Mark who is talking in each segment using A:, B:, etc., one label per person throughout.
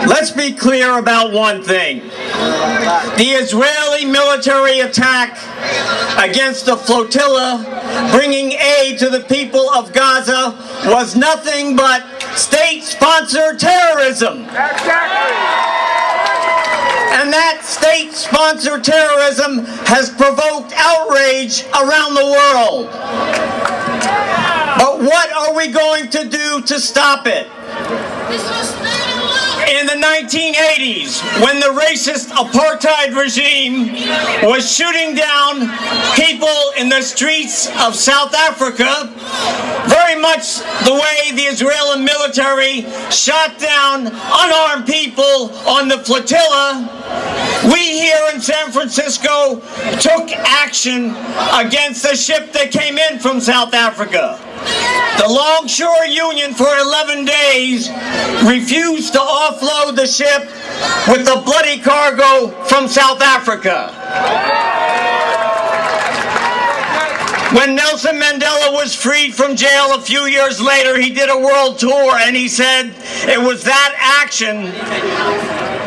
A: Let's be clear about one thing. The Israeli military attack against the flotilla bringing aid to the people of Gaza was nothing but state-sponsored terrorism. And that state-sponsored terrorism has provoked outrage around the world. But what are we going to do to stop it? In the 1980s, when the racist apartheid regime was shooting down people in the streets of South Africa, very much the way the Israeli military shot down unarmed people on the flotilla, we here in San Francisco took action against the ship that came in from South Africa. The Longshore Union for 11 days refused to offload the ship with the bloody cargo from South Africa. When Nelson Mandela was freed from jail a few years later, he did a world tour and he said it was that action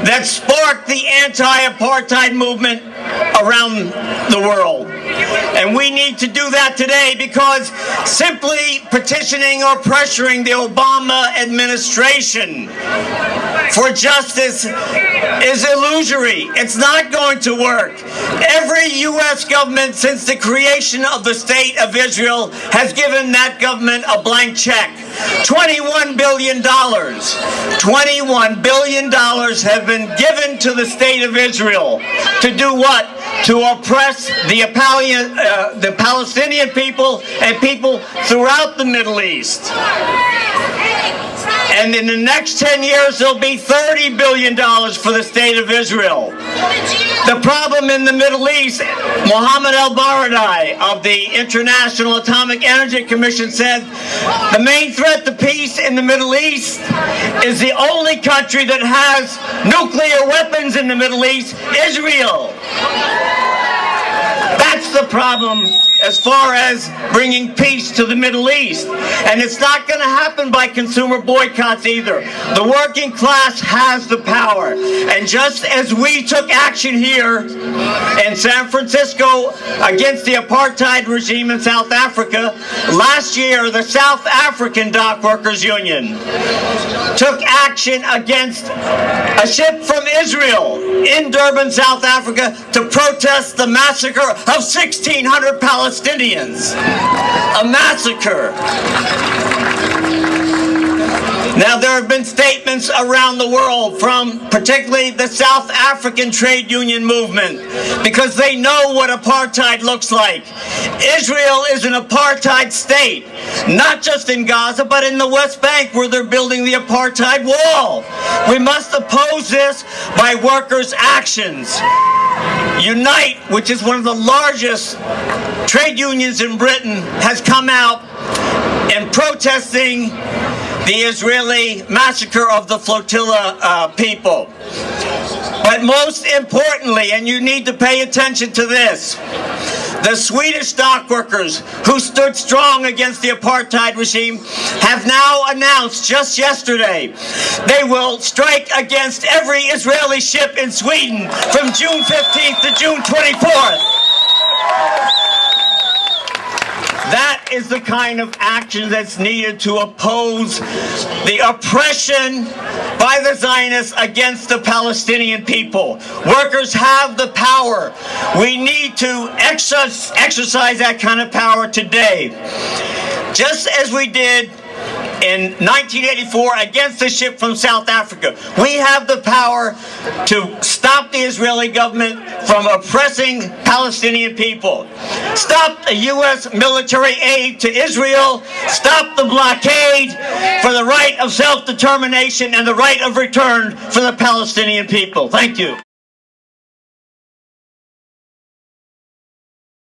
A: that sparked the anti-apartheid movement around the world. And we need to do that today because simply petitioning or pressuring the Obama administration for justice is illusory. It's not going to work. Every U.S. government since the creation of the State of Israel has given that government a blank check. $21 billion. $21 billion have been given to the State of Israel. To do what? To oppress the Palestinian people and people throughout the Middle East. And in the next 10 years, there'll be $30 billion for the State of Israel. The problem in the Middle East, Mohammed al-Baradei of the International Atomic Energy Commission said, the main threat to peace in the Middle East is the only country that has nuclear weapons in the Middle East, Israel. That's the problem as far as bringing peace to the Middle East. And it's not going to happen by consumer boycotts either. The working class has the power. And just as we took action here in San Francisco against the apartheid regime in South Africa, last year the South African Dock Workers Union took action against a ship from Israel in Durban, South Africa, to protest the massacre of 1,600 Palestinians. A massacre. Now, there have been statements around the world from particularly the South African trade union movement because they know what apartheid looks like. Israel is an apartheid state, not just in Gaza, but in the West Bank where they're building the apartheid wall. We must oppose this by workers' actions. Unite, which is one of the largest trade unions in Britain, has come out and protesting the Israeli massacre of the flotilla people. But most importantly, and you need to pay attention to this, the Swedish dock workers who stood strong against the apartheid regime have now announced just yesterday they will strike against every Israeli ship in Sweden from June 15th to June 24th. That is the kind of action that's needed to oppose the oppression by the Zionists against the Palestinian people. Workers have the power. We need to exercise that kind of power today. Just as we did in 1984 against the ship from South Africa. We have the power to stop the Israeli government from oppressing Palestinian people. Stop the U.S. military aid to Israel. Stop the blockade for the right of self-determination and the right of return for the Palestinian people. Thank you.